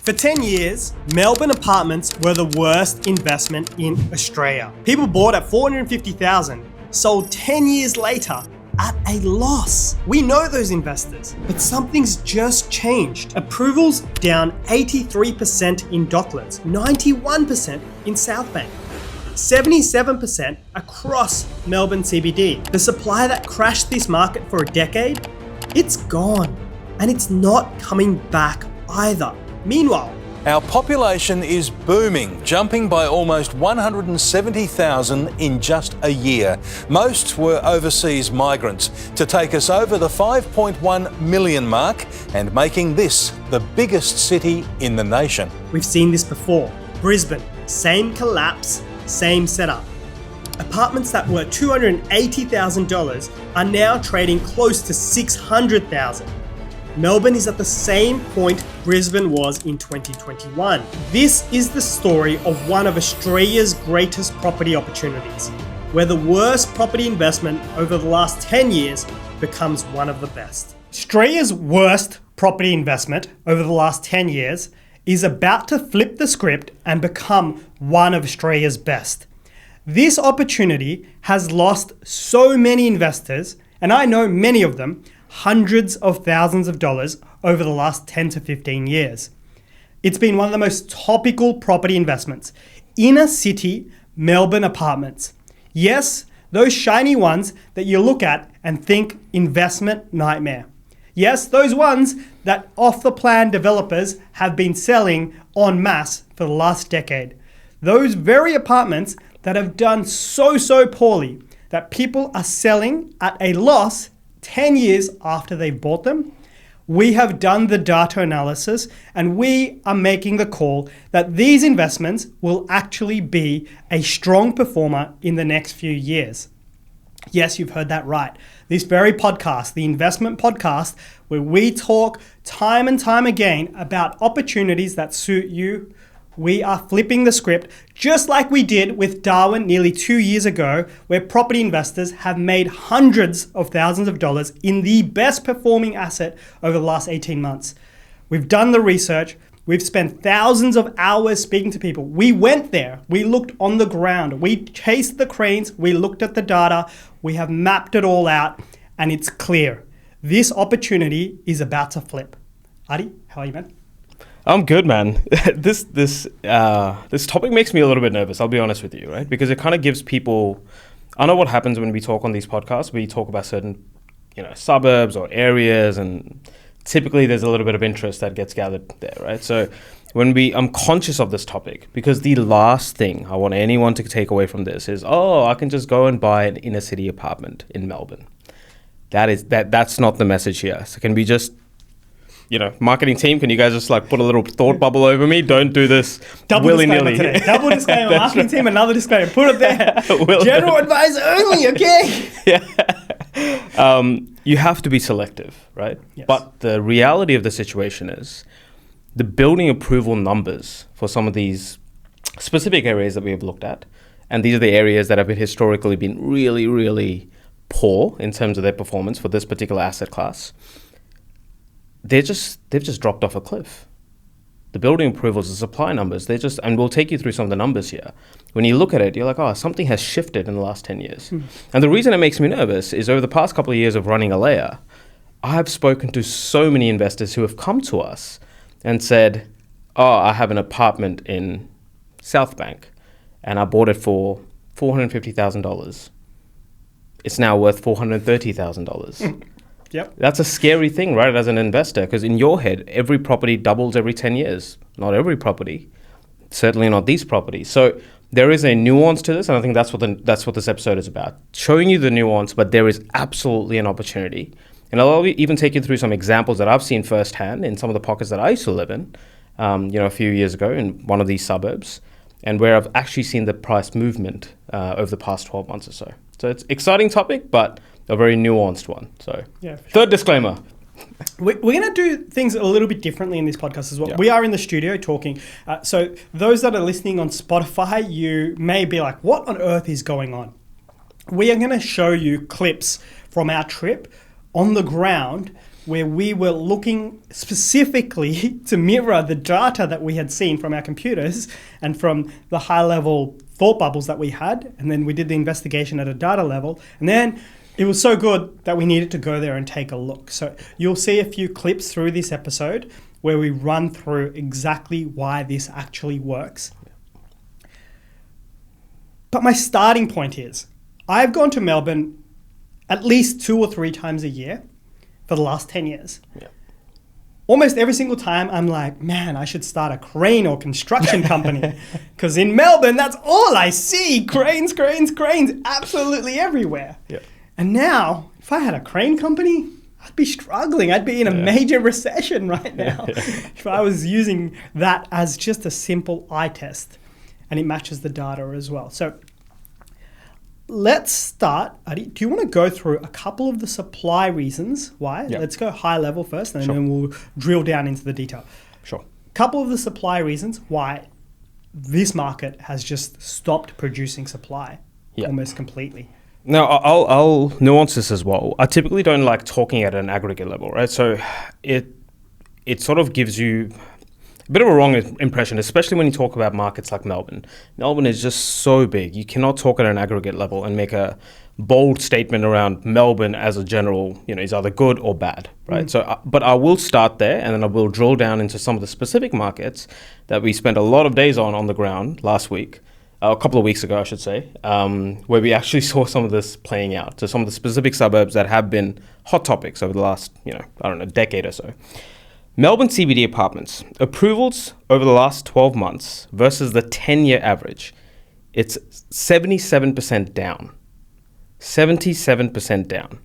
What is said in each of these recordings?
For 10 years, Melbourne apartments were the worst investment in Australia. People bought at $450,000, sold 10 years later at a loss. We know those investors, but something's just changed. Approvals down 83% in Docklands, 91% in Southbank, 77% across Melbourne CBD. The supply that crashed this market for a decade, it's gone, and it's not coming back either. Meanwhile, our population is booming, jumping by almost 170,000 in just a year. Most were overseas migrants to take us over the 5.1 million mark and making this the biggest city in the nation. We've seen this before. Brisbane, same collapse, same setup. Apartments that were $280,000 are now trading close to $600,000. Melbourne is at the same point Brisbane was in 2021. This is the story of one of Australia's greatest property opportunities, where the worst property investment over the last 10 years becomes one of the best. Australia's worst property investment over the last 10 years is about to flip the script and become one of Australia's best. This opportunity has lost so many investors, and I know many of them, hundreds of thousands of dollars over the last 10 to 15 years. It's been one of the most topical property investments. Inner city Melbourne apartments. Yes, those shiny ones that you look at and think investment nightmare. Yes, those ones that off-the-plan developers have been selling en masse for the last decade. Those very apartments that have done so poorly that people are selling at a loss 10 years after they've bought them. We have done the data analysis and we are making the call that these investments will actually be a strong performer in the next few years. Yes, you've heard that right. This very podcast, the investment podcast, where we talk time and time again about opportunities that suit you. We are flipping the script just like we did with Darwin nearly 2 years ago, where property investors have made hundreds of thousands of dollars in the best performing asset over the last 18 months. We've done the research. We've spent thousands of hours speaking to people. We went there. We looked on the ground. We chased the cranes. We looked at the data. We have mapped it all out, and it's clear. This opportunity is about to flip. Adi, how are you, man? I'm good, man. This topic makes me a little bit nervous, I'll be honest with you, right? Because it kind of gives people, I know what happens when we talk on these podcasts. We talk about certain, suburbs or areas, and typically there's a little bit of interest that gets gathered there, right? So I'm conscious of this topic because the last thing I want anyone to take away from this is, I can just go and buy an inner city apartment in Melbourne. That's not the message here. So can we just, marketing team, can you guys just put a little thought bubble over me? Don't do this willy-nilly. Today. Double disclaimer, marketing right. Team, another disclaimer. Put it there. General advice only, okay? Yeah. You have to be selective, right? Yes. But the reality of the situation is the building approval numbers for some of these specific areas that we have looked at, and these are the areas that have historically been really, really poor in terms of their performance for this particular asset class. They've just dropped off a cliff. The building approvals, the supply numbers, and we'll take you through some of the numbers here. When you look at it, you're like, something has shifted in the last 10 years. And the reason it makes me nervous is over the past couple of years of running Alaya, I've spoken to so many investors who have come to us and said, I have an apartment in Southbank and I bought it for $450,000. It's now worth $430,000. Yep. That's a scary thing, right, as an investor, because in your head, every property doubles every 10 years. Not every property, certainly not these properties. So there is a nuance to this, and I think that's what this episode is about, showing you the nuance, but there is absolutely an opportunity. And I'll even take you through some examples that I've seen firsthand in some of the pockets that I used to live in, a few years ago in one of these suburbs, and where I've actually seen the price movement over the past 12 months or so. So it's an exciting topic, but a very nuanced one. So, yeah, sure. Third disclaimer. We're going to do things a little bit differently in this podcast as well. Yeah. We are in the studio talking. So those that are listening on Spotify, you may be like, what on earth is going on? We are going to show you clips from our trip on the ground where we were looking specifically to mirror the data that we had seen from our computers and from the high-level thought bubbles that we had. And then we did the investigation at a data level. And then it was so good that we needed to go there and take a look. So you'll see a few clips through this episode where we run through exactly why this actually works. But my starting point is, I've gone to Melbourne at least 2 or 3 times a year for the last 10 years. Yeah. Almost every single time I'm like, man, I should start a crane or construction company. Because in Melbourne, that's all I see. Cranes, absolutely everywhere. Yeah. And now, if I had a crane company, I'd be struggling. I'd be in a major recession right now if I was using that as just a simple eye test. And it matches the data as well. So let's start. Adi, do you want to go through a couple of the supply reasons why? Yeah. Let's go high level first, and Sure. then we'll drill down into the detail. Sure. A couple of the supply reasons why this market has just stopped producing supply almost completely. Now, I'll nuance this as well. I typically don't like talking at an aggregate level, right? So it sort of gives you a bit of a wrong impression, especially when you talk about markets like Melbourne. Melbourne is just so big. You cannot talk at an aggregate level and make a bold statement around Melbourne as a general, is either good or bad, right? So, but I will start there, and then I will drill down into some of the specific markets that we spent a lot of days on the ground last week. A couple of weeks ago, I should say, where we actually saw some of this playing out. So some of the specific suburbs that have been hot topics over the last, decade or so. Melbourne CBD apartments, approvals over the last 12 months versus the 10-year average, it's 77% down. 77% down.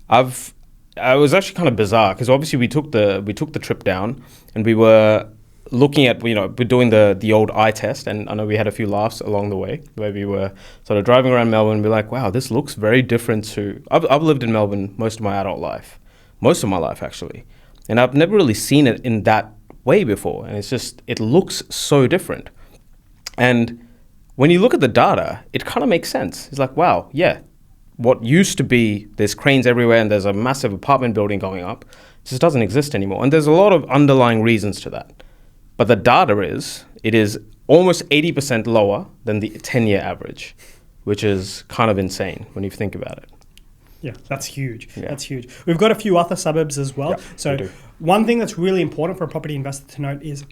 I was actually kind of bizarre because obviously we took the trip down and we were looking at, we're doing the old eye test, and I know we had a few laughs along the way where we were sort of driving around Melbourne and be like, wow, this looks very different to, I've lived in Melbourne most of my adult life, most of my life actually, and I've never really seen it in that way before, and it looks so different. And when you look at the data, it kind of makes sense. It's like, wow, yeah, what used to be, there's cranes everywhere and there's a massive apartment building going up, just doesn't exist anymore. And there's a lot of underlying reasons to that. But the data it is almost 80% lower than the 10-year average, which is kind of insane when you think about it. Yeah, that's huge. Yeah. That's huge. We've got a few other suburbs as well. Yep, so one thing that's really important for a property investor to note is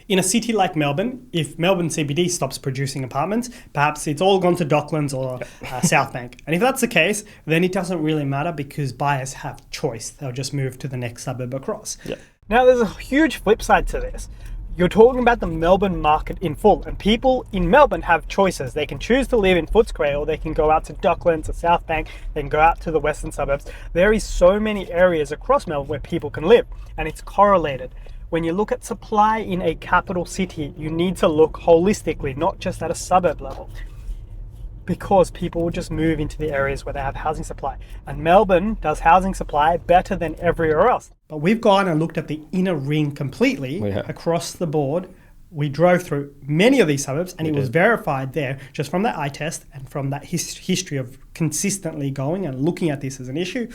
in a city like Melbourne, if Melbourne CBD stops producing apartments, perhaps it's all gone to Docklands or South Bank. And if that's the case, then it doesn't really matter because buyers have choice. They'll just move to the next suburb across. Yeah. Now, there's a huge flip side to this. You're talking about the Melbourne market in full, and people in Melbourne have choices. They can choose to live in Footscray, or they can go out to Docklands or South Bank, then go out to the western suburbs. There is so many areas across Melbourne where people can live, and it's correlated. When you look at supply in a capital city, you need to look holistically, not just at a suburb level, because people will just move into the areas where they have housing supply. And Melbourne does housing supply better than everywhere else. But we've gone and looked at the inner ring completely across the board. We drove through many of these suburbs, and it was verified there just from that eye test and from that history of consistently going and looking at this as an issue.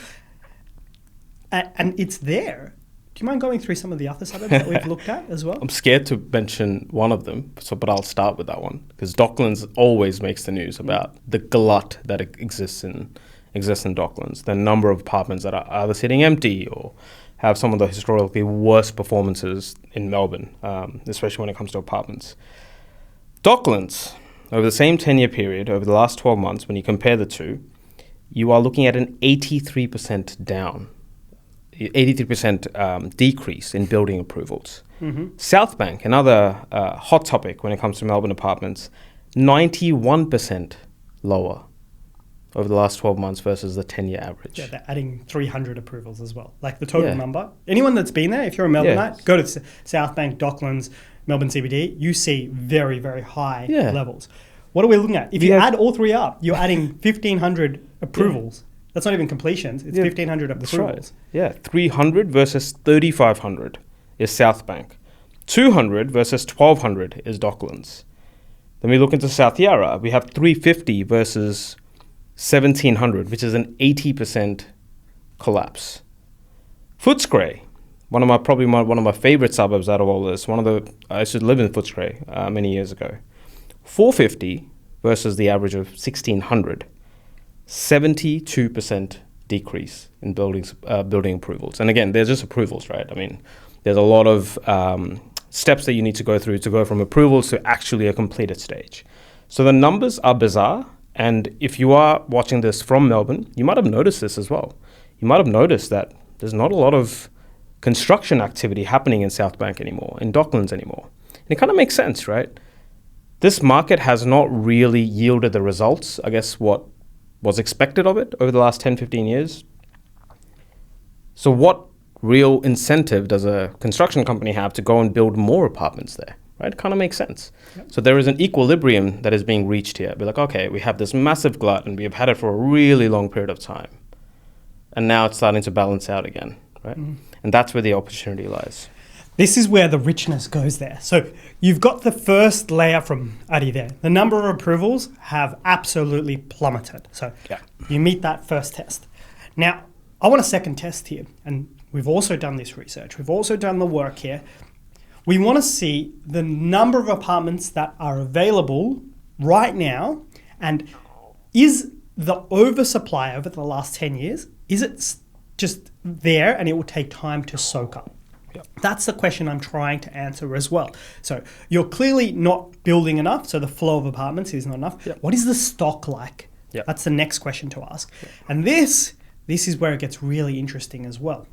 And it's there. Do you mind going through some of the other suburbs that we've looked at as well? I'm scared to mention one of them, but I'll start with that one because Docklands always makes the news about the glut that exists in Docklands. The number of apartments that are either sitting empty or have some of the historically worst performances in Melbourne, especially when it comes to apartments. Docklands, over the same 10-year period, over the last 12 months, when you compare the two, you are looking at an 83% down. 83% decrease in building approvals. Mm-hmm. South Bank, another hot topic when it comes to Melbourne apartments, 91% lower over the last 12 months versus the 10-year average. Yeah, they're adding 300 approvals as well. Like the total number. Anyone that's been there, if you're a Melbourneite, go to South Bank, Docklands, Melbourne CBD, you see very, very high levels. What are we looking at? If you add all three up, you're adding 1,500 approvals. That's not even completions. It's 1,500 approvals. That's right. Yeah, 300 versus 3,500 is South Bank. 200 versus 1,200 is Docklands. Then we look into South Yarra. We have 350 versus 1,700, which is an 80% collapse. Footscray, one of my favorite suburbs out of all this. I used to live in Footscray many years ago. 450 versus the average of 1600, 72% decrease in building approvals. And again, they're just approvals, right? I mean, there's a lot of steps that you need to go through to go from approvals to actually a completed stage. So the numbers are bizarre. And if you are watching this from Melbourne, you might have noticed this as well. You might have noticed that there's not a lot of construction activity happening in South Bank anymore, in Docklands anymore. And it kind of makes sense, right? This market has not really yielded the results, I guess, what was expected of it over the last 10, 15 years. So what real incentive does a construction company have to go and build more apartments there, right? It kind of makes sense. Yep. So there is an equilibrium that is being reached here. Be like, okay, we have this massive glut and we have had it for a really long period of time. And now it's starting to balance out again, right? Mm. And that's where the opportunity lies. This is where the richness goes there. So you've got the first layer from Adi there. The number of approvals have absolutely plummeted. So you meet that first test. Now, I want a second test here. And we've also done this research. We've also done the work here. We want to see the number of apartments that are available right now. And is the oversupply over the last 10 years, is it just there and it will take time to soak up? Yep. That's the question I'm trying to answer as well. So you're clearly not building enough, so the flow of apartments is not enough. Yep. What is the stock like? Yep. That's the next question to ask. Yep. And this is where it gets really interesting as well.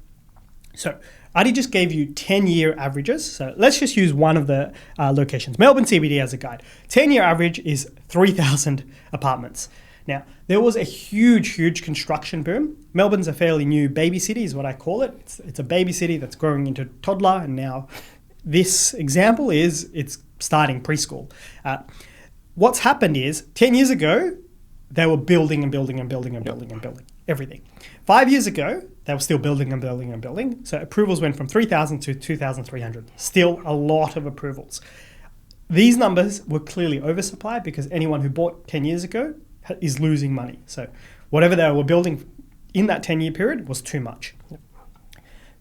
So Adi just gave you 10-year averages. So let's just use one of the locations, Melbourne CBD as a guide. 10-year average is 3,000 apartments. Now, there was a huge construction boom. Melbourne's a fairly new baby city is what I call it. It's a baby city that's growing into toddler, and now this example is it's starting preschool. What's happened is 10 years ago, they were building everything. 5 years ago, they were still building. So approvals went from 3,000 to 2,300. Still a lot of approvals. These numbers were clearly oversupplied because anyone who bought 10 years ago is losing money. So whatever they were building in that 10-year period was too much.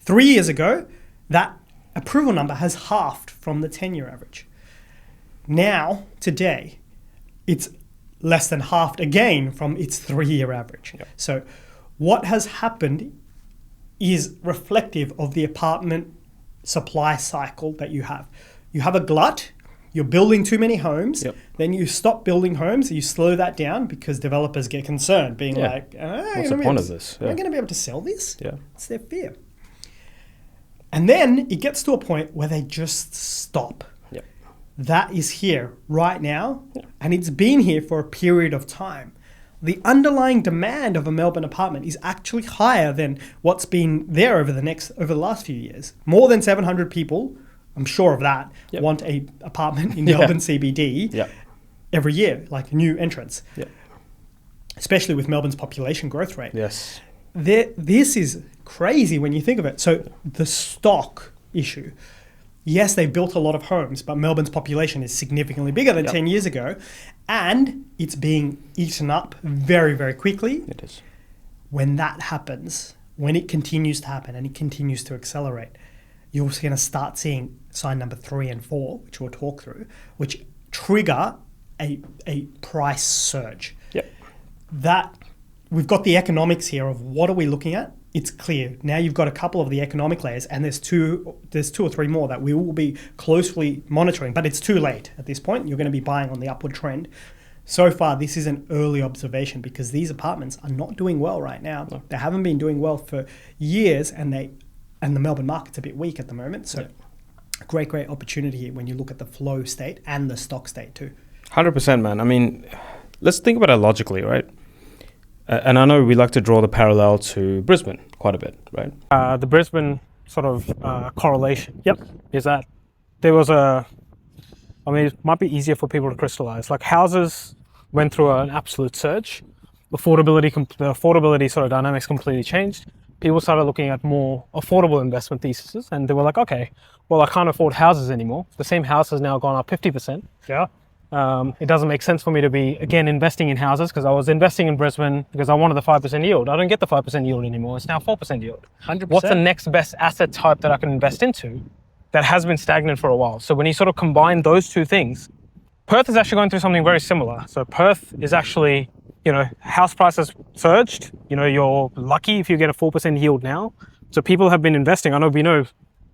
3 years ago, that approval number has halved from the 10-year average. Now, today, it's less than halved again from its 3-year average. Yep. So what has happened is reflective of the apartment supply cycle that you have. You have a glut. You're building too many homes, then you stop building homes, you slow that down because developers get concerned, being like, what's the point of this? Am I going to be able to sell this? Yeah. It's their fear. And then it gets to a point where they just stop. Yep. That is here right now, and it's been here for a period of time. The underlying demand of a Melbourne apartment is actually higher than what's been there over the last few years. More than 700 people, I'm sure of that, want a apartment in Melbourne CBD every year, like new entrants, especially with Melbourne's population growth rate. Yes. This is crazy when you think of it. So the stock issue, yes, they built a lot of homes, but Melbourne's population is significantly bigger than 10 years ago, and it's being eaten up very, very quickly. It is. When that happens, when it continues to happen and it continues to accelerate, you're going to start seeing sign number 3 and 4, which we'll talk through, which trigger a price surge. Yep. That we've got the economics here of what are we looking at? It's clear. Now you've got a couple of the economic layers, and there's two or three more that we will be closely monitoring, but it's too late at this point. You're going to be buying on the upward trend. So far, this is an early observation because these apartments are not doing well right now. No. They haven't been doing well for years, and the Melbourne market's a bit weak at the moment. So great opportunity here when you look at the flow state and the stock state too. 100%, man. I mean, let's think about it logically, right? And I know we like to draw the parallel to Brisbane quite a bit, right? The Brisbane sort of correlation is that there was it might be easier for people to crystallize. Like houses went through an absolute surge. The affordability sort of dynamics completely changed. People started looking at more affordable investment theses, and they were like, okay, well, I can't afford houses anymore. The same house has now gone up 50%. Yeah. It doesn't make sense for me to be, again, investing in houses because I was investing in Brisbane because I wanted the 5% yield. I don't get the 5% yield anymore. It's now 4% yield. 100%. What's the next best asset type that I can invest into that has been stagnant for a while? So when you sort of combine those two things, Perth is actually going through something very similar. So Perth is actually, house prices surged. You're lucky if you get a 4% yield now. So people have been investing. I know we know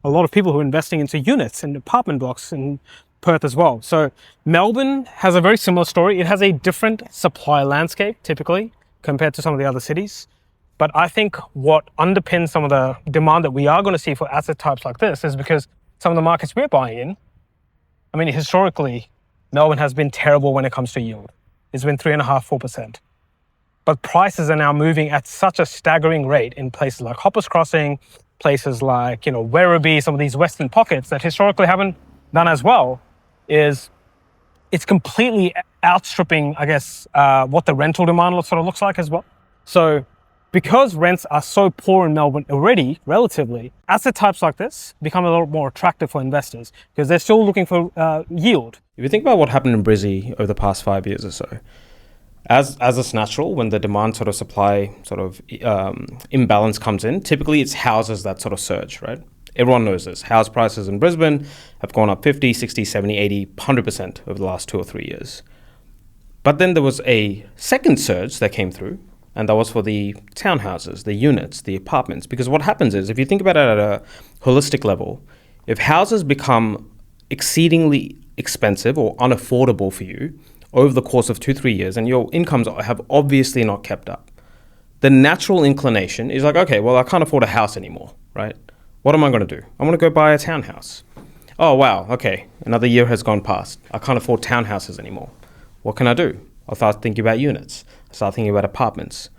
a lot of people who are investing into units and apartment blocks in Perth as well. So Melbourne has a very similar story. It has a different supply landscape typically compared to some of the other cities. But I think what underpins some of the demand that we are going to see for asset types like this is because some of the markets we're buying in, historically, Melbourne has been terrible when it comes to yield. It's been 3.5%, 4%. But prices are now moving at such a staggering rate in places like Hoppers Crossing, places like, Werribee, some of these western pockets that historically haven't done as well. It's completely outstripping, I guess, what the rental demand sort of looks like as well. So because rents are so poor in Melbourne already, relatively, asset types like this become a lot more attractive for investors because they're still looking for yield. If you think about what happened in Brizzy over the past 5 years or so, as it's natural, when the demand sort of supply sort of imbalance comes in, typically it's houses that sort of surge, right? Everyone knows this. House prices in Brisbane have gone up 50, 60, 70, 80, 100% over the last 2 or 3 years. But then there was a second surge that came through, and that was for the townhouses, the units, the apartments. Because what happens is, if you think about it at a holistic level, if houses become exceedingly expensive or unaffordable for you over the course of 2-3 years, and your incomes have obviously not kept up, the natural inclination is like, okay, well, I can't afford a house anymore, right? What am I going to do? I'm going to go buy a townhouse. Oh, wow, okay, another year has gone past. I can't afford townhouses anymore. What can I do? I'll start thinking about units. I'll start thinking about apartments.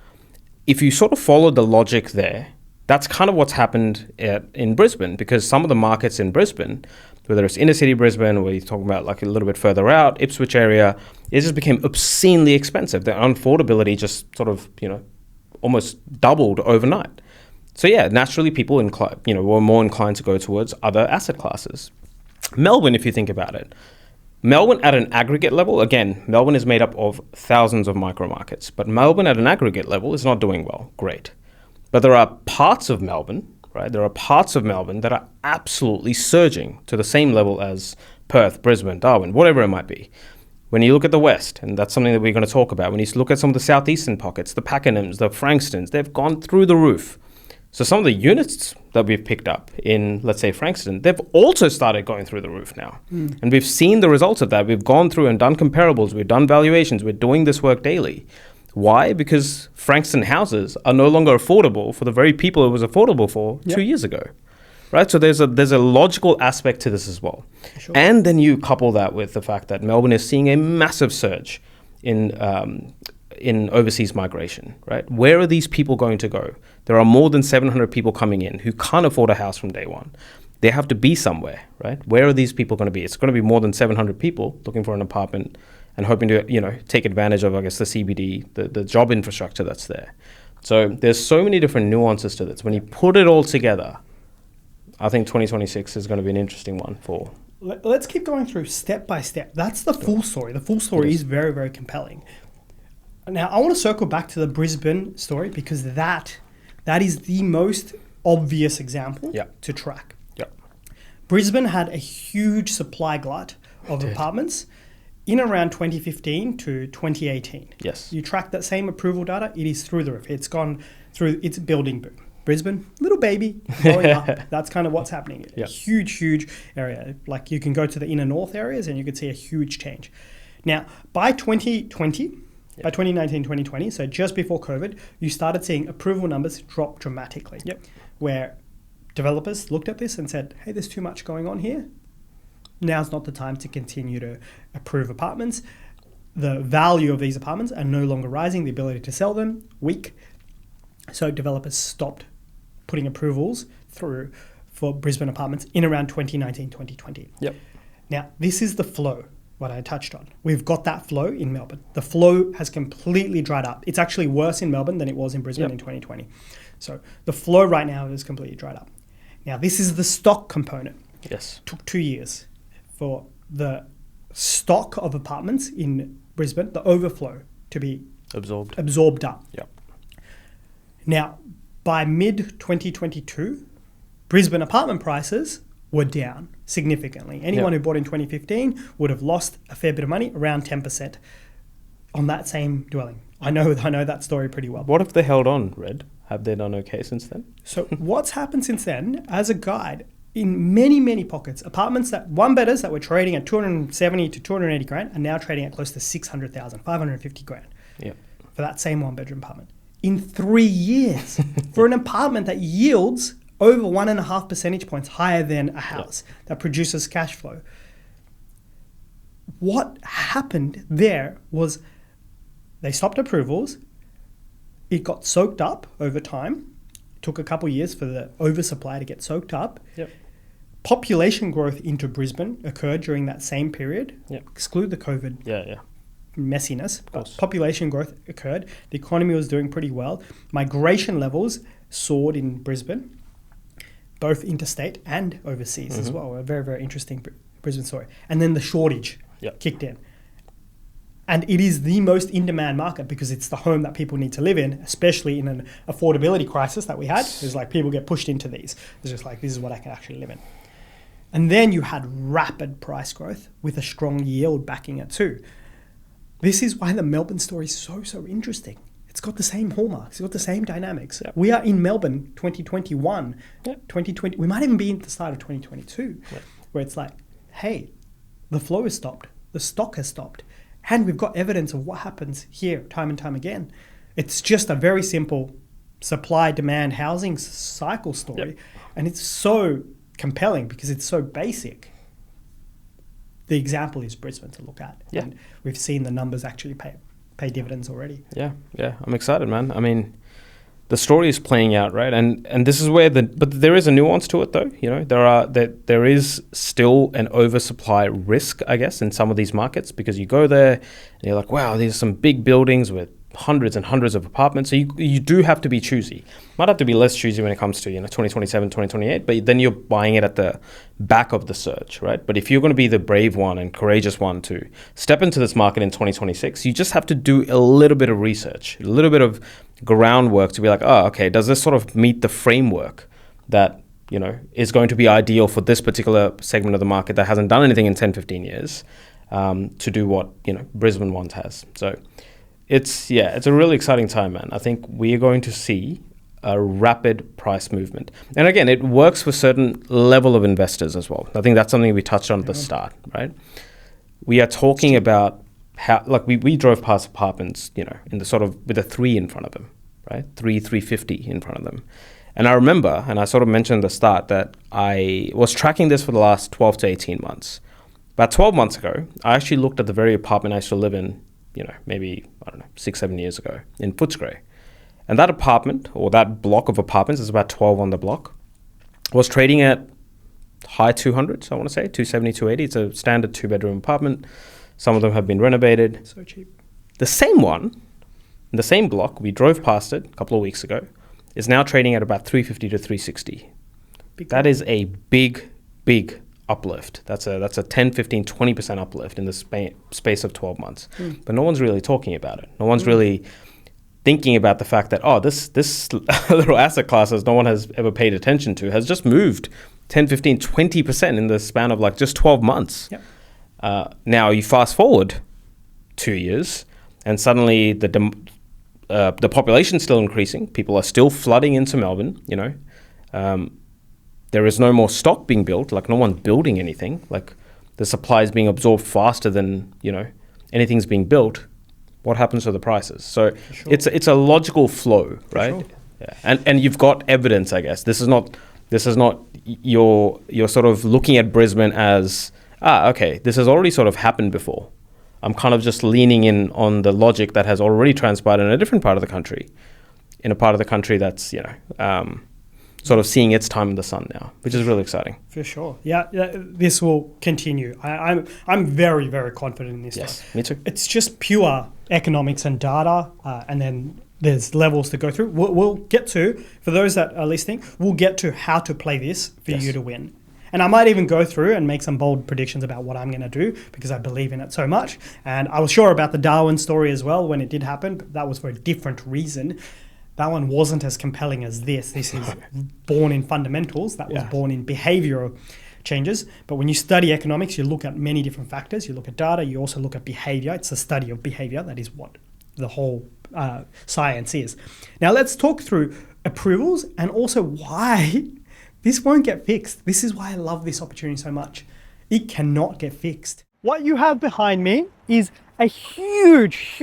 If you sort of follow the logic there, that's kind of what's happened in Brisbane, because some of the markets in Brisbane, whether it's inner city Brisbane, or you're talking about like a little bit further out, Ipswich area, it just became obscenely expensive. The unaffordability just sort of, almost doubled overnight. So yeah, naturally people were more inclined to go towards other asset classes. Melbourne, if you think about it, Melbourne at an aggregate level, again, Melbourne is made up of thousands of micro markets, but Melbourne at an aggregate level is not doing well. Great. But there are parts of Melbourne, right? There are parts of Melbourne that are absolutely surging to the same level as Perth, Brisbane, Darwin, whatever it might be. When you look at the West, and that's something that we're going to talk about, when you look at some of the southeastern pockets, the Pakenhams, the Frankstons, they've gone through the roof. So some of the units that we've picked up in, let's say, Frankston, they've also started going through the roof now. And we've seen the results of that. We've gone through and done comparables. We've done valuations. We're doing this work daily. Why? Because Frankston houses are no longer affordable for the very people it was affordable for 2 years ago. Right? So there's a logical aspect to this as well. Sure. And then you couple that with the fact that Melbourne is seeing a massive surge in overseas migration, right? Where are these people going to go? There are more than 700 people coming in who can't afford a house from day one. They have to be somewhere, right? Where are these people going to be? It's going to be more than 700 people looking for an apartment and hoping to, take advantage of, I guess, the CBD, the job infrastructure that's there. So there's so many different nuances to this. When you put it all together, I think 2026 is going to be an interesting one for... Let's keep going through step by step. That's the full story. The full story is very, very compelling. Now, I want to circle back to the Brisbane story because that is the most obvious example to track. Brisbane had a huge supply glut of apartments in around 2015 to 2018. Yes. You track that same approval data, it is through the roof. It's gone through its building boom. Brisbane, little baby, growing up. That's kind of what's happening. A huge area. Like you can go to the inner north areas and you can see a huge change. Now, by 2020, by 2019, 2020, so just before COVID, you started seeing approval numbers drop dramatically. Where developers looked at this and said, hey, there's too much going on here. Now's not the time to continue to approve apartments. The value of these apartments are no longer rising. The ability to sell them, weak. So developers stopped putting approvals through for Brisbane apartments in around 2019, 2020. Now, this is the flow, what I touched on. We've got that flow in Melbourne. The flow has completely dried up. It's actually worse in Melbourne than it was in Brisbane in 2020. So the flow right now is completely dried up. Now, this is the stock component. Yes. Took 2 years for the stock of apartments in Brisbane, the overflow, to be Absorbed up. Yep. Now, by mid-2022, Brisbane apartment prices were down significantly. Anyone who bought in 2015 would have lost a fair bit of money, around 10%, on that same dwelling. I know that story pretty well. What if they held on, Red? Have they done okay since then? So what's happened since then, as a guide, in many, many pockets, apartments that one-bedders that were trading at 270 to 280 grand are now trading at close to 600,000, 550 grand for that same one-bedroom apartment. In 3 years, for an apartment that yields over 1.5 percentage points higher than a house that produces cash flow. What happened there was they stopped approvals. It got soaked up over time. It took a couple of years for the oversupply to get soaked up. Yep. Population growth into Brisbane occurred during that same period. Exclude the COVID messiness. Population growth occurred. The economy was doing pretty well. Migration levels soared in Brisbane, both interstate and overseas as well. A very, very interesting Brisbane story. And then the shortage kicked in. And it is the most in-demand market because it's the home that people need to live in, especially in an affordability crisis that we had. It's like people get pushed into these. It's just like, this is what I can actually live in. And then you had rapid price growth with a strong yield backing it too. This is why the Melbourne story is so, so interesting. It's got the same hallmarks. It's got the same dynamics. We are in Melbourne 2021, 2020. We might even be at the start of 2022, where it's like, hey, the flow has stopped. The stock has stopped. And we've got evidence of what happens here time and time again. It's just a very simple supply-demand housing cycle story. And it's so compelling because it's so basic. The example is Brisbane to look at. And we've seen the numbers actually pay dividends already. Yeah. I'm excited, man. I mean, the story is playing out, right? And this is where but there is a nuance to it, though. You know, there is still an oversupply risk, I guess, in some of these markets because you go there and you're like, wow, these are some big buildings with hundreds and hundreds of apartments. So you do have to be choosy. Might have to be less choosy when it comes to 2027, 2028, but then you're buying it at the back of the surge, right? But if you're going to be the brave one and courageous one to step into this market in 2026, you just have to do a little bit of research, a little bit of groundwork to be like, oh, okay, does this sort of meet the framework that is going to be ideal for this particular segment of the market that hasn't done anything in 10, 15 years to do what Brisbane once has. So it's a really exciting time, man. I think we are going to see a rapid price movement. And again, it works for certain level of investors as well. I think that's something we touched on at the start, right? We are talking about how, like we drove past apartments, in the sort of with a 3 in front of them, right? 350 in front of them. And I remember, and I sort of mentioned at the start that I was tracking this for the last 12 to 18 months. About 12 months ago, I actually looked at the very apartment I used to live in, maybe, 6-7 years ago in Footscray. And that apartment, or that block of apartments, there's about 12 on the block, was trading at high 200s, I want to say, 270, 280. It's a standard 2-bedroom apartment. Some of them have been renovated. So cheap. The same one, in the same block, we drove past it a couple of weeks ago, is now trading at about 350 to 360. That is a big, big uplift. That's a 10, 15, 20% uplift in the space of 12 months. But no one's really talking about it. No one's really thinking about the fact that, this little asset class no one has ever paid attention to has just moved 10, 15, 20% in the span of just 12 months. Now you fast forward 2 years and suddenly the population's still increasing. People are still flooding into Melbourne, there is no more stock being built, no one's building anything. The supply is being absorbed faster than, anything's being built. What happens to the prices? So it's a logical flow, right? Sure. Yeah. And you've got evidence, I guess. This is not you're sort of looking at Brisbane as, okay, this has already sort of happened before. I'm kind of just leaning in on the logic that has already transpired in a different part of the country, in a part of the country that's, sort of seeing its time in the sun now, which is really exciting. For sure. Yeah, this will continue. I'm very, very confident in this. Yes, me too. It's just pure economics and data, and then there's levels to go through. We'll get to, for those that are listening, we'll get to how to play this for you to win. And I might even go through and make some bold predictions about what I'm going to do because I believe in it so much. And I was sure about the Darwin story as well when it did happen, but that was for a different reason. That one wasn't as compelling as this. This is born in fundamentals. That was born in behavioral changes. But when you study economics, you look at many different factors. You look at data. You also look at behavior. It's the study of behavior. That is what the whole science is. Now let's talk through approvals and also why this won't get fixed. This is why I love this opportunity so much. It cannot get fixed. What you have behind me is a huge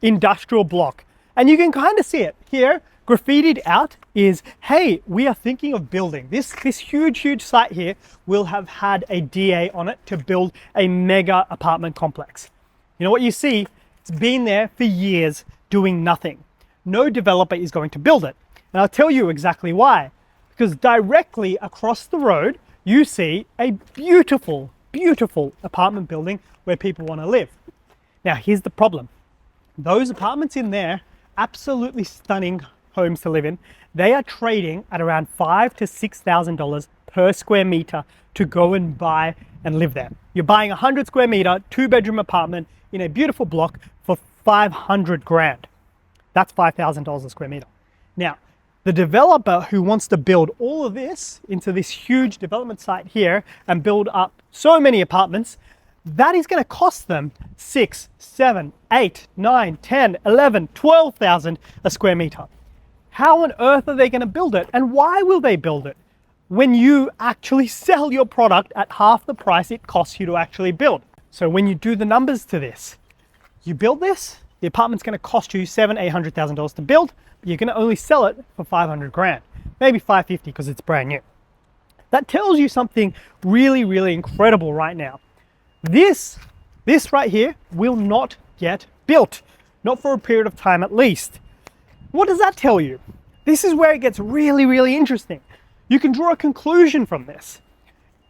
industrial block. And you can kind of see it here, graffitied out is, hey, we are thinking of building. This huge site here will have had a DA on it to build a mega apartment complex. You know what you see? It's been there for years doing nothing. No developer is going to build it. And I'll tell you exactly why. Because directly across the road, you see a beautiful apartment building where people want to live. Now, here's the problem. Those apartments in there, absolutely stunning homes to live in, they are trading at around $5,000 to $6,000 per square meter to go and buy and live there. You're buying a 100 square meter, 2-bedroom apartment in a beautiful block for 500 grand. That's $5,000 a square meter. Now, the developer who wants to build all of this into this huge development site here and build up so many apartments, that is going to cost them 6, 7, 8, 9, 10, 11, 12,000 a square meter. How on earth are they going to build it? And why will they build it when you actually sell your product at half the price it costs you to actually build? So when you do the numbers to this, you build this, the apartment's going to cost you $700,000, $800,000 to build, but you're going to only sell it for 500 grand, maybe 550 because it's brand new. That tells you something really incredible right now. This right here will not get built, not for a period of time at least. What does that tell you? This is where it gets really interesting. You can draw a conclusion from this.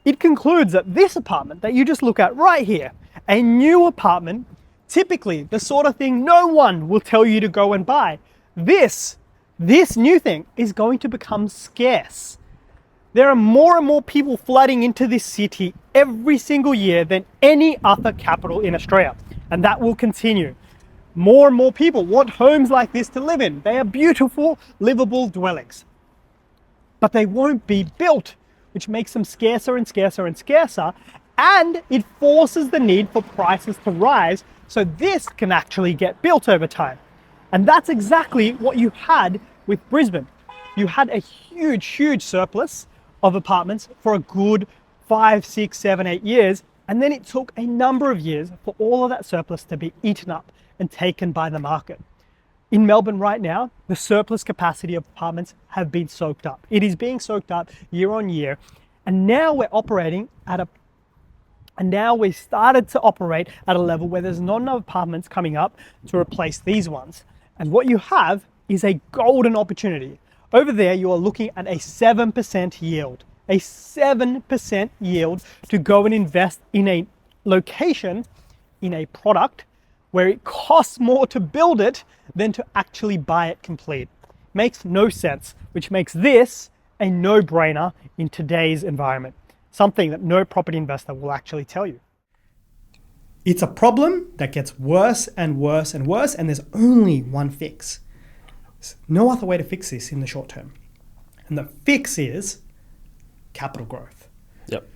It concludes that this apartment that you just look at right here, a new apartment, typically the sort of thing no one will tell you to go and buy. This new thing is going to become scarce. There are more and more people flooding into this city every single year than any other capital in Australia. And that will continue. More and more people want homes like this to live in. They are beautiful, livable dwellings. But they won't be built, which makes them scarcer and scarcer. And it forces the need for prices to rise so this can actually get built over time. And that's exactly what you had with Brisbane. You had a huge surplus of apartments for a good 5, 6, 7, 8 years. And then it took a number of years for all of that surplus to be eaten up and taken by the market. In Melbourne right now, the surplus capacity of apartments have been soaked up. It is being soaked up year on year. And now we're operating at we started to operate at a level where there's not enough apartments coming up to replace these ones. And what you have is a golden opportunity. Over there, you are looking at a 7% yield. A 7% yield to go and invest in a location, in a product where it costs more to build it than to actually buy it complete. Makes no sense, which makes this a no-brainer in today's environment. Something that no property investor will actually tell you. It's a problem that gets worse and worse, and there's only one fix. There's no other way to fix this in the short term. And the fix is capital growth. Yep.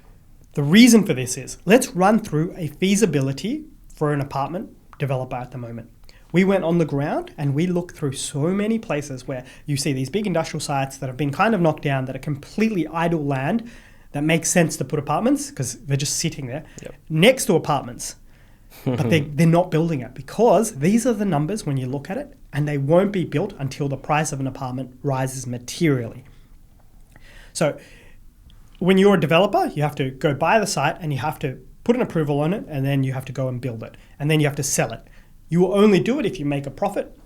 The reason for this is, let's run through a feasibility for an apartment developer at the moment. We went on the ground and we looked through so many places where you see these big industrial sites that have been kind of knocked down, that are completely idle land that makes sense to put apartments because they're just sitting there next to apartments. But they're not building it because these are the numbers when you look at it, and they won't be built until the price of an apartment rises materially. So when you're a developer, you have to go buy the site and you have to put an approval on it, and then you have to go and build it, and then you have to sell it. You will only do it if you make a profit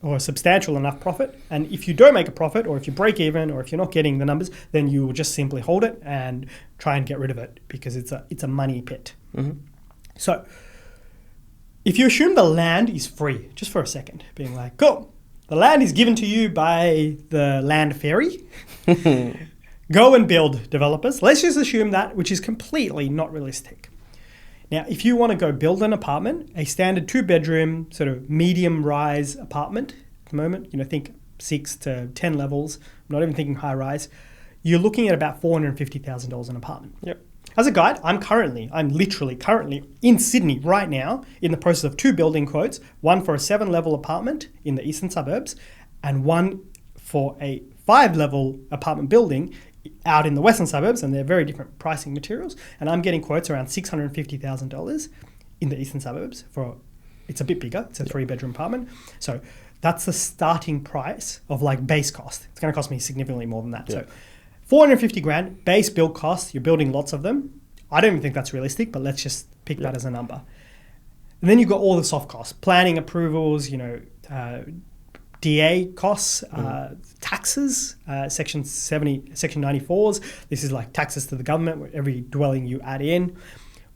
or a substantial enough profit. And if you don't make a profit, or if you break even, or if you're not getting the numbers, then you will just simply hold it and try and get rid of it because it's a money pit. Mm-hmm. So if you assume the land is free, just for a second, being like, cool, the land is given to you by the land fairy. Go and build, developers. Let's just assume that, which is completely not realistic. Now, if you want to go build an apartment, a standard 2-bedroom, sort of medium-rise apartment, at the moment, think 6 to 10 levels, I'm not even thinking high-rise, you're looking at about $450,000 an apartment. Yep. As a guide, I'm literally currently in Sydney right now in the process of 2 building quotes, one for a 7-level apartment in the eastern suburbs and one for a 5-level apartment building out in the western suburbs, and they're very different pricing materials. And I'm getting quotes around $650,000 in the eastern suburbs it's a bit bigger. It's a 3-bedroom apartment. So that's the starting price of base cost. It's going to cost me significantly more than that. Yeah. So 450 grand base build cost. You're building lots of them. I don't even think that's realistic, but let's just pick that as a number. And then you've got all the soft costs, planning approvals, DA costs, taxes, Section 94s. This is like taxes to the government, where every dwelling you add in.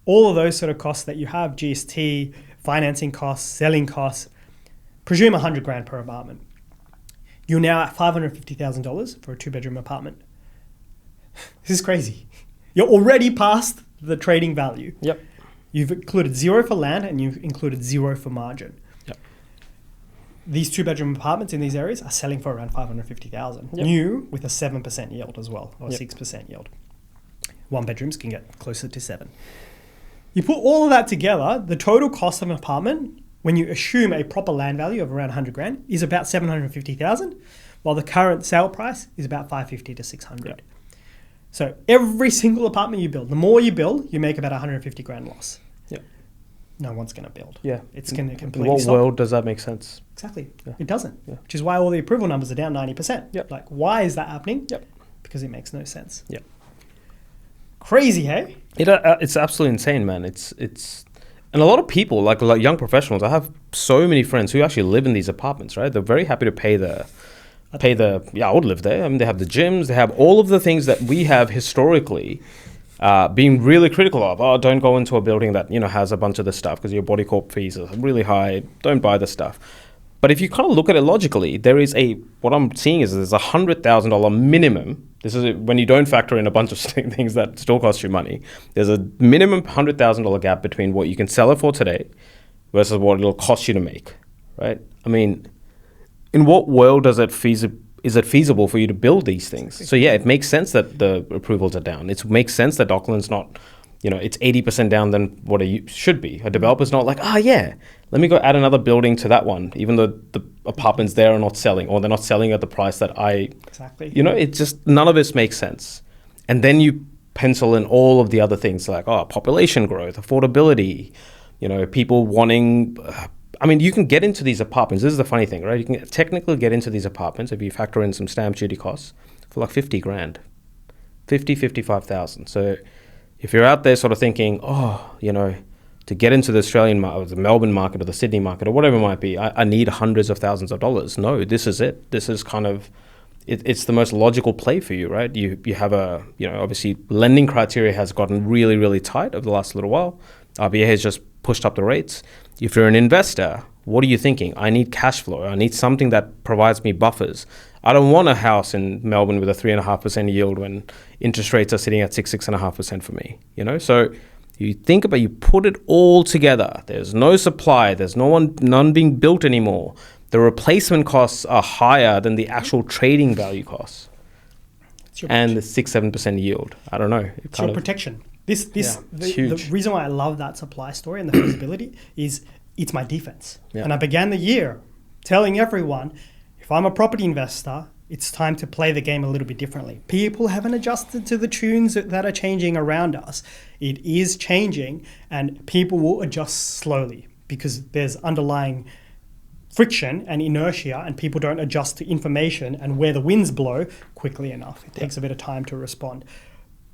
All of those sort of costs that you have, GST, financing costs, selling costs. Presume 100 grand per apartment. You're now at $550,000 for a 2-bedroom apartment. This is crazy. You're already past the trading value. Yep. You've included 0 for land and you've included 0 for margin. Yep. These 2-bedroom apartments in these areas are selling for around $550,000. Yep. New with a 7% yield as well, or 6% yield. 1-bedrooms can get closer to 7. You put all of that together, the total cost of an apartment, when you assume a proper land value of around 100 grand, is about 750,000, while the current sale price is about 550 to 600. Yep. So every single apartment you build, the more you build, you make about 150 grand loss. Yeah. No one's going to build. Yeah. It's going to completely In what stop. world does that make sense? Exactly. Yeah. It doesn't. Yeah. Which is why all the approval numbers are down 90%. Yep. Why is that happening? Yep. Because it makes no sense. Yep. Crazy, hey? It's absolutely insane, man. It's and a lot of people, like young professionals, I have so many friends who actually live in these apartments, right? They're very happy to pay I would live there. I mean, they have the gyms, they have all of the things that we have historically been really critical of. Oh, don't go into a building that, has a bunch of this stuff because your body corp fees are really high. Don't buy this stuff. But if you kind of look at it logically, what I'm seeing is there's $100,000 minimum. This is when you don't factor in a bunch of things that still cost you money. There's a minimum $100,000 gap between what you can sell it for today versus what it'll cost you to make, right? I mean, in what world is it feasible for you to build these things? So yeah, it makes sense that the approvals are down. It makes sense that Dockland's not, it's 80% down than what it should be. A developer's not like, let me go add another building to that one, even though the apartments there are not selling, or they're not selling at the price that Exactly. It just, none of this makes sense. And then you pencil in all of the other things like, population growth, affordability, people wanting, you can get into these apartments. This is the funny thing, right? You can technically get into these apartments if you factor in some stamp duty costs for like 50 grand, 55,000. So if you're out there sort of thinking, to get into the Australian market, or the Melbourne market, or the Sydney market, or whatever it might be, I need hundreds of thousands of dollars. No, this is it. This is kind of, it's the most logical play for you, right? You have obviously lending criteria has gotten really, really tight over the last little while. RBA has just pushed up the rates. If you're an investor, what are you thinking? I need cash flow. I need something that provides me buffers. I don't want a house in Melbourne with a 3.5% yield when interest rates are sitting at 6.5% for me, So you think about, you put it all together. There's no supply. There's none being built anymore. The replacement costs are higher than the actual trading value costs. And the 6-7% yield. I don't know. It's your protection. The reason why I love that supply story and the feasibility is it's my defense. Yeah. And I began the year telling everyone, if I'm a property investor, it's time to play the game a little bit differently. People haven't adjusted to the tunes that are changing around us. It is changing, and people will adjust slowly because there's underlying friction and inertia, and people don't adjust to information and where the winds blow quickly enough. It takes a bit of time to respond.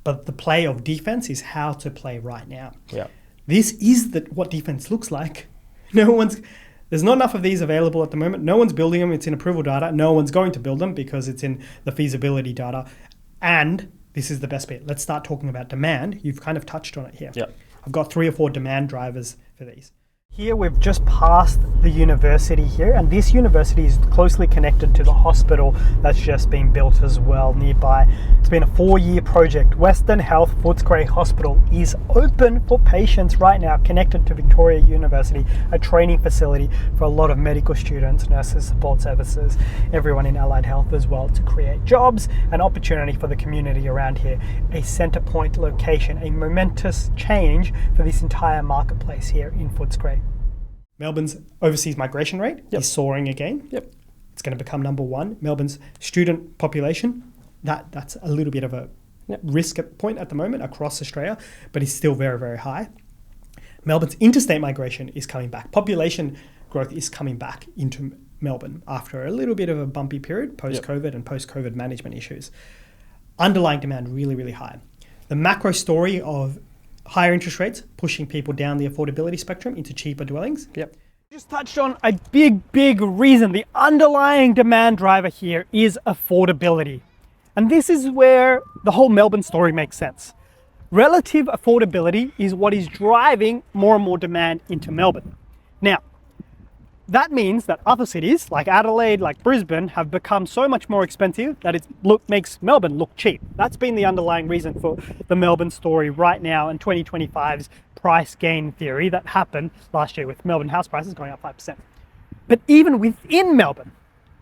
But the play of defense is how to play right now. Yeah. This is what defense looks like. There's not enough of these available at the moment. No one's building them. It's in approval data. No one's going to build them because it's in the feasibility data. And this is the best bit. Let's start talking about demand. You've kind of touched on it here. Yeah. I've got 3 or 4 demand drivers for these. Here we've just passed the university here, and this university is closely connected to the hospital that's just being built as well nearby. It's been a 4-year project. Western Health Footscray Hospital is open for patients right now, connected to Victoria University, a training facility for a lot of medical students, nurses, support services, everyone in allied health as well, to create jobs and opportunity for the community around here. A centre point location, a momentous change for this entire marketplace here in Footscray. Melbourne's overseas migration rate is soaring again. Yep. It's going to become number one. Melbourne's student population, that's a little bit of a risk point at the moment across Australia, but it's still very, very high. Melbourne's interstate migration is coming back. Population growth is coming back into Melbourne after a little bit of a bumpy period post-COVID and post-COVID management issues. Underlying demand really, really high. The macro story of higher interest rates pushing people down the affordability spectrum into cheaper dwellings. Just touched on a big reason. The underlying demand driver here is affordability. And this is where the whole Melbourne story makes sense. Relative affordability is what is driving more and more demand into Melbourne. Now, that means that other cities like Adelaide, like Brisbane, have become so much more expensive that it makes Melbourne look cheap. That's been the underlying reason for the Melbourne story right now and 2025's price gain theory that happened last year with Melbourne house prices going up 5%. But even within Melbourne,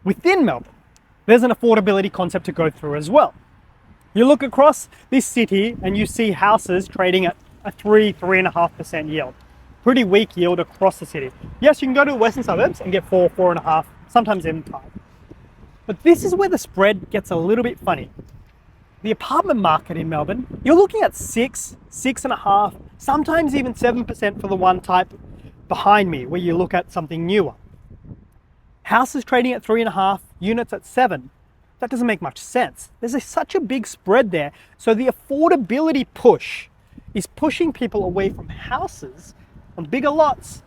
there's an affordability concept to go through as well. You look across this city and you see houses trading at a 3.5% yield. Pretty weak yield across the city. Yes, you can go to the western suburbs and get 4.5, sometimes even 5. But this is where the spread gets a little bit funny. The apartment market in Melbourne, you're looking at 6.5, sometimes even 7% for the one type behind me, where you look at something newer. Houses trading at 3.5, units at 7. That doesn't make much sense. There's such a big spread there. So the affordability push is pushing people away from houses on bigger lots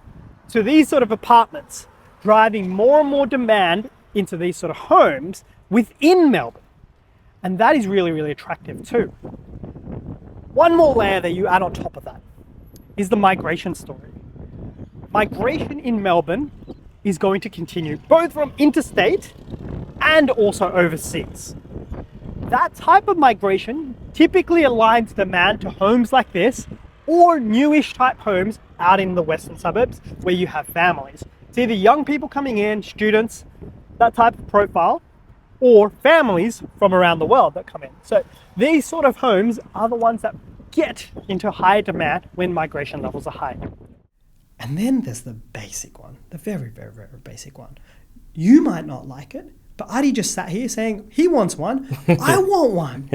to these sort of apartments, driving more and more demand into these sort of homes within Melbourne. And that is really, really attractive too. One more layer that you add on top of that is the migration story. Migration in Melbourne is going to continue, both from interstate and also overseas. That type of migration typically aligns demand to homes like this or newish type homes out in the western suburbs where you have families. It's either young people coming in, students, that type of profile, or families from around the world that come in. So these sort of homes are the ones that get into higher demand when migration levels are high. And then there's the basic one, the very, very, very basic one. You might not like it, but Adi just sat here saying he wants one. I want one.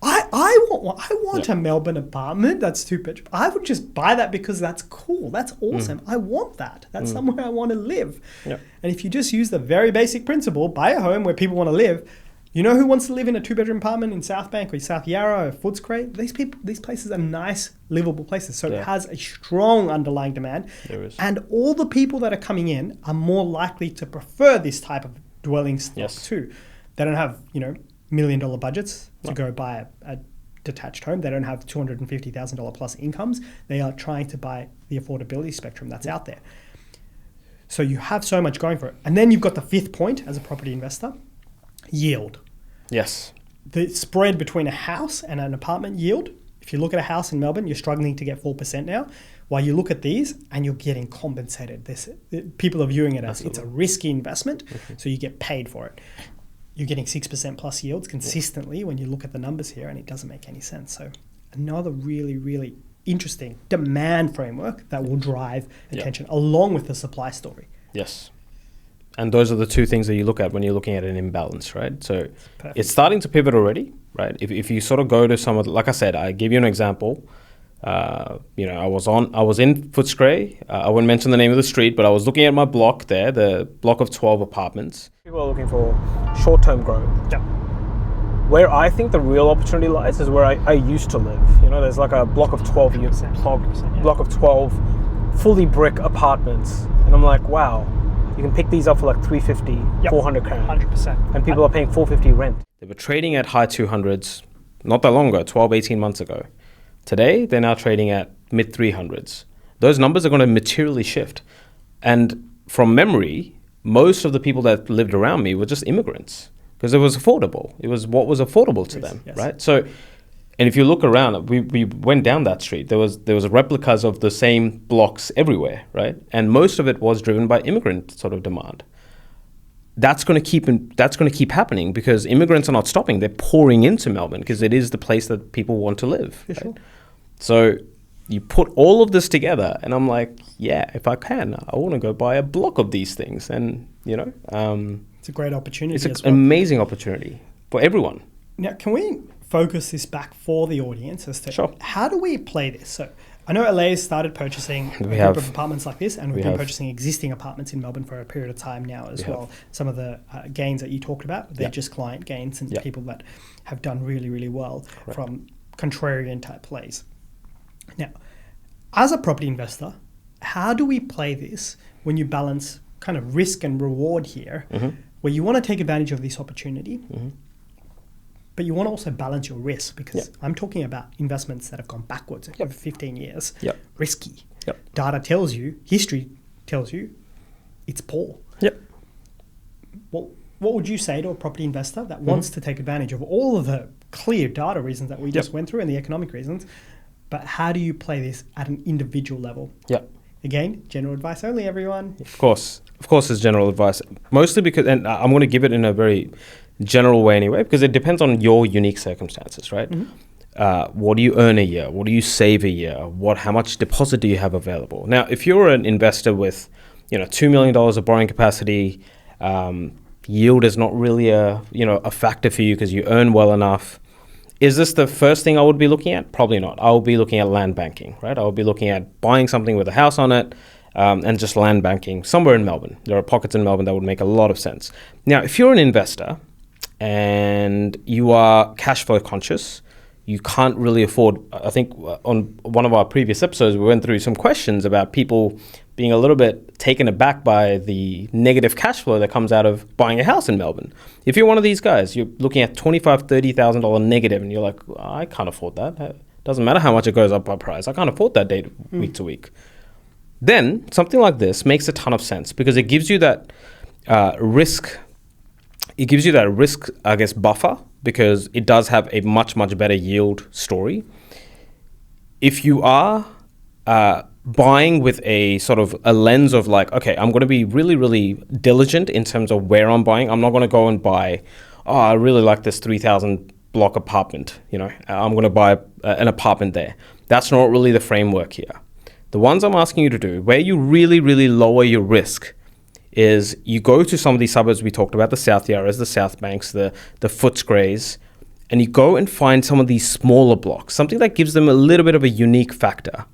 I want one. I want a Melbourne apartment that's 2 bedroom. I would just buy that because that's cool. That's awesome. I want that. That's somewhere I want to live. And if you just use the very basic principle, buy a home where people want to live. You know who wants to live in a 2-bedroom apartment in South Bank or South Yarra or Footscray? These places are nice, livable places. So it has a strong underlying demand. There is. And all the people that are coming in are more likely to prefer this type of dwelling stock too. They don't have, $1 million budgets to go buy a detached home. They don't have $250,000 plus incomes. They are trying to buy the affordability spectrum that's out there. So you have so much going for it. And then you've got the fifth point as a property investor, yield. Yes. The spread between a house and an apartment yield. If you look at a house in Melbourne, you're struggling to get 4% now. While you look at these and you're getting compensated. People are viewing it as it's a risky investment, so you get paid for it. You're getting 6% plus yields consistently when you look at the numbers here, and it doesn't make any sense. So another really, really interesting demand framework that will drive attention along with the supply story. Yes. And those are the two things that you look at when you're looking at an imbalance, right? So it's starting to pivot already, right? If you sort of go to some of the, like I said, I give you an example. I was in Footscray. I won't mention the name of the street, but I was looking at my block there, the block of 12 apartments. People are looking for short-term growth. Yeah. Where I think the real opportunity lies is where I used to live. There's like a block of 12 units, block of 12 fully brick apartments, and I'm like, wow, you can pick these up for like 350, 400 grand. 100%. And people are paying 450 rent. They were trading at high 200s not that long ago, 12, 18 months ago. Today, they're now trading at mid 300s. those numbers are going to materially shift. And from memory, most of the people that lived around me were just immigrants because it was affordable. It was what was affordable to them, yes. right? So, and if you look around, we went down that street. There was replicas of the same blocks everywhere, right? And most of it was driven by immigrant sort of demand. That's going to keep happening because immigrants are not stopping. They're pouring into Melbourne because it is the place that people want to live. For sure. So you put all of this together, and I'm like, yeah, if I can, I want to go buy a block of these things. And it's a great opportunity. It's an amazing opportunity for everyone. Now, can we focus this back for the audience as to Sure. how do we play this? So I know Alaya started purchasing a group of apartments like this, and we've been purchasing existing apartments in Melbourne for a period of time now as well. Some of the gains that you talked about, they're just client gains and people that have done really, really well from contrarian type plays. Now, as a property investor, how do we play this when you balance kind of risk and reward here, where you want to take advantage of this opportunity, but you want to also balance your risk because I'm talking about investments that have gone backwards over 15 years. Risky. Data tells you, history tells you, it's poor. Well, what would you say to a property investor that wants to take advantage of all of the clear data reasons that we just went through and the economic reasons, but how do you play this at an individual level? Again, general advice only, everyone. Of course, it's general advice. Mostly because, and I'm going to give it in a very general way anyway, because it depends on your unique circumstances, right? What do you earn a year? What do you save a year? How much deposit do you have available? Now, if you're an investor with, $2 million of borrowing capacity, yield is not really a factor for you because you earn well enough. Is this the first thing I would be looking at? Probably not. I will be looking at land banking, right? I will be looking at buying something with a house on it and just land banking somewhere in Melbourne. There are pockets in Melbourne that would make a lot of sense. Now, if you're an investor and you are cash flow conscious, you can't really afford, I think on one of our previous episodes, we went through some questions about people being a little bit taken aback by the negative cash flow that comes out of buying a house in Melbourne. If you're one of these guys, you're looking at $25,000, $30,000 negative and you're like, I can't afford that. It doesn't matter how much it goes up by price. I can't afford that day week to week. Then something like this makes a ton of sense because it gives you that risk. It gives you that risk, I guess, buffer because it does have a much, much better yield story. If you are buying with a sort of a lens of like, okay, I'm going to be really, really diligent in terms of where I'm buying. I'm not going to go and buy, I really like this 3,000 block apartment. I'm going to buy an apartment there. That's not really the framework here. The ones I'm asking you to do, where you really, really lower your risk, is you go to some of these suburbs we talked about, the South Yarras, the South Banks, the Footscrays, and you go and find some of these smaller blocks, something that gives them a little bit of a unique factor.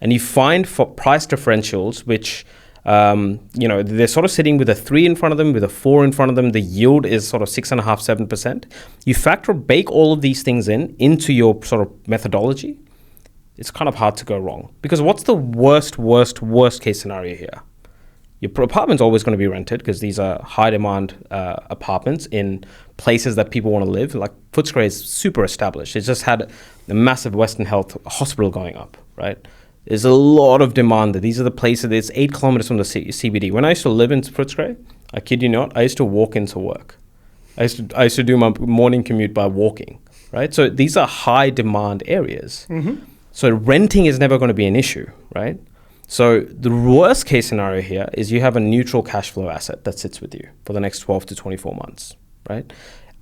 And you find for price differentials, which, they're sort of sitting with a 3 in front of them, with a 4 in front of them. The yield is sort of 6.5%, 7%. You bake all of these things into your sort of methodology. It's kind of hard to go wrong. Because what's the worst case scenario here? Your apartment's always going to be rented because these are high demand apartments in places that people want to live. Like Footscray is super established. It's just had a massive Western Health hospital going up, right? There's a lot of demand. These are the places, it's 8 kilometers from the CBD. When I used to live in Footscray, I kid you not, I used to walk into work. I used to do my morning commute by walking, right? So these are high demand areas. So renting is never going to be an issue, right? So the worst case scenario here is you have a neutral cash flow asset that sits with you for the next 12 to 24 months, right?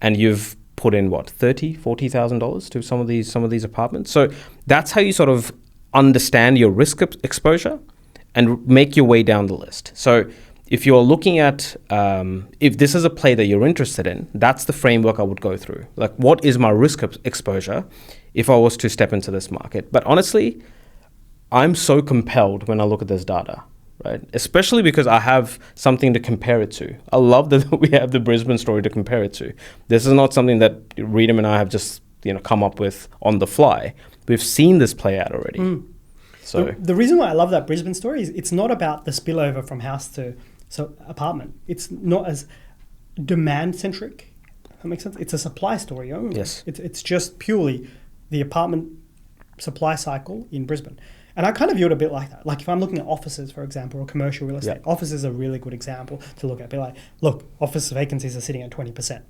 And you've put in what, $30,000, $40,000 to some of these apartments. So that's how you sort of understand your risk exposure and make your way down the list. So if you're looking at, if this is a play that you're interested in, that's the framework I would go through. Like, what is my risk exposure if I was to step into this market? But honestly, I'm so compelled when I look at this data, right? Especially because I have something to compare it to. I love that we have the Brisbane story to compare it to. This is not something that Reedham and I have just come up with on the fly. We've seen this play out already. So the reason why I love that Brisbane story is it's not about the spillover from house to apartment. It's not as demand centric. That makes sense. It's a supply story only. Yes. It's just purely the apartment supply cycle in Brisbane. And I kind of view it a bit like that. Like if I'm looking at offices, for example, or commercial real estate, offices are a really good example to look at. Be like, look, office vacancies are sitting at 20%.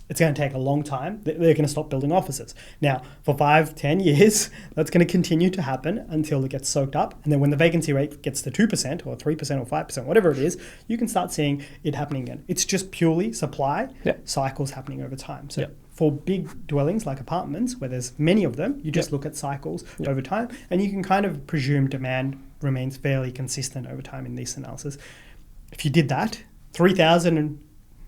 It's going to take a long time. They're going to stop building offices. Now, for 5-10 years, that's going to continue to happen until it gets soaked up. And then when the vacancy rate gets to 2% or 3% or 5%, whatever it is, you can start seeing it happening again. It's just purely supply cycles happening over time. So for big dwellings like apartments, where there's many of them, you just look at cycles over time, and you can kind of presume demand remains fairly consistent over time in this analysis. If you did that, 3,000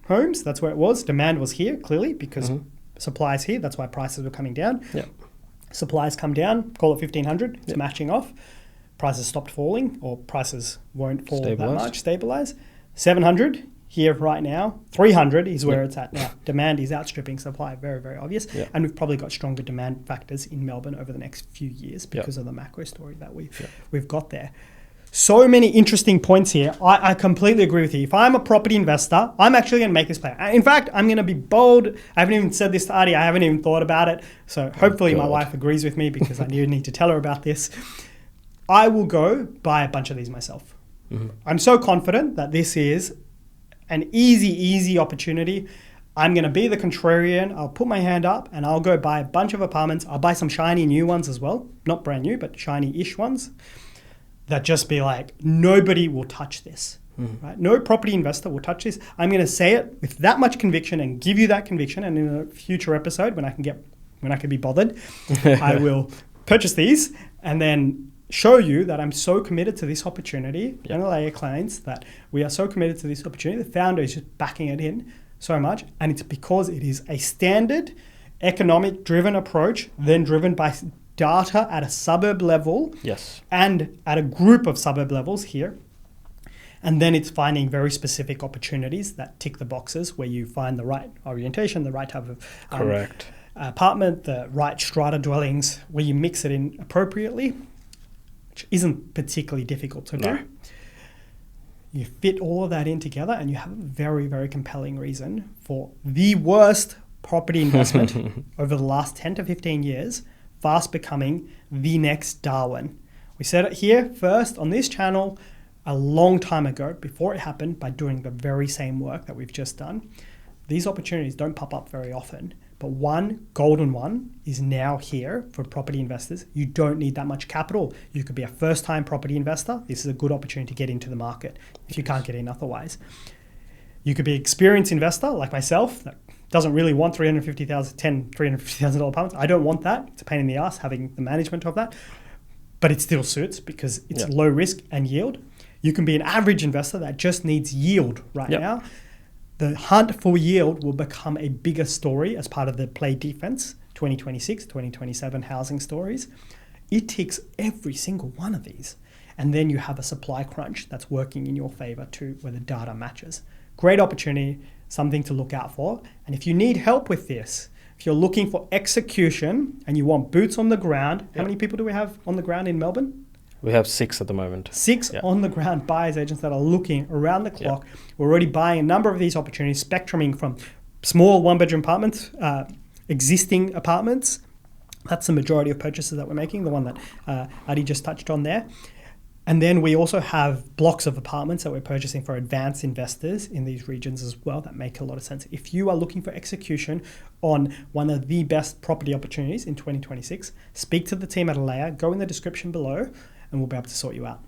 homes, that's where it was. Demand was here, clearly, because supply is here. That's why prices were coming down. Supplies come down, call it 1,500. It's matching off. Prices stopped falling, or prices won't fall that much, stabilize. 700 here right now. 300 is where it's at now. Demand is outstripping supply, very, very obvious. And we've probably got stronger demand factors in Melbourne over the next few years because of the macro story that we've got there. So many interesting points here. I completely agree with you. If I'm a property investor, I'm actually going to make this play. In fact, I'm going to be bold. I haven't even said this to Adi. I haven't even thought about it. So hopefully my wife agrees with me, because I need to tell her about this. I will go buy a bunch of these myself. I'm so confident that this is an easy opportunity. I'm going to be the contrarian. I'll put my hand up and I'll go buy a bunch of apartments. I'll buy some shiny new ones as well. Not brand new, but shiny-ish ones. That just be like, nobody will touch this, right? No property investor will touch this. I'm going to say it with that much conviction and give you that conviction. And in a future episode, when I can be bothered, I will purchase these and then show you that I'm so committed to this opportunity. And Alaya clients that we are so committed to this opportunity. The founder is just backing it in so much, and it's because it is a standard economic driven approach, then driven by data at a suburb level and at a group of suburb levels here. And then it's finding very specific opportunities that tick the boxes, where you find the right orientation, the right type of apartment, the right strata dwellings, where you mix it in appropriately, which isn't particularly difficult to do. You fit all of that in together and you have a very, very compelling reason for the worst property investment over the last 10 to 15 years fast becoming the next Darwin. We said it here first on this channel a long time ago, before it happened, by doing the very same work that we've just done. These opportunities don't pop up very often, but one golden one is now here for property investors. You don't need that much capital. You could be a first-time property investor. This is a good opportunity to get into the market if you can't get in otherwise. You could be an experienced investor like myself that doesn't really want $350,000 apartments. I don't want that. It's a pain in the ass having the management of that, but it still suits because it's low risk and yield. You can be an average investor that just needs yield right now. The hunt for yield will become a bigger story as part of the play defense 2026, 2027 housing stories. It ticks every single one of these. And then you have a supply crunch that's working in your favor too, where the data matches. Great opportunity, something to look out for. And if you need help with this, if you're looking for execution and you want boots on the ground, how many people do we have on the ground in Melbourne? We have 6 at the moment. 6 on the ground buyers agents that are looking around the clock. We're already buying a number of these opportunities, spectruming from small one-bedroom apartments, existing apartments. That's the majority of purchases that we're making, the one that Adi just touched on there. And then we also have blocks of apartments that we're purchasing for advanced investors in these regions as well that make a lot of sense. If you are looking for execution on one of the best property opportunities in 2026, speak to the team at Alaya, go in the description below, and we'll be able to sort you out.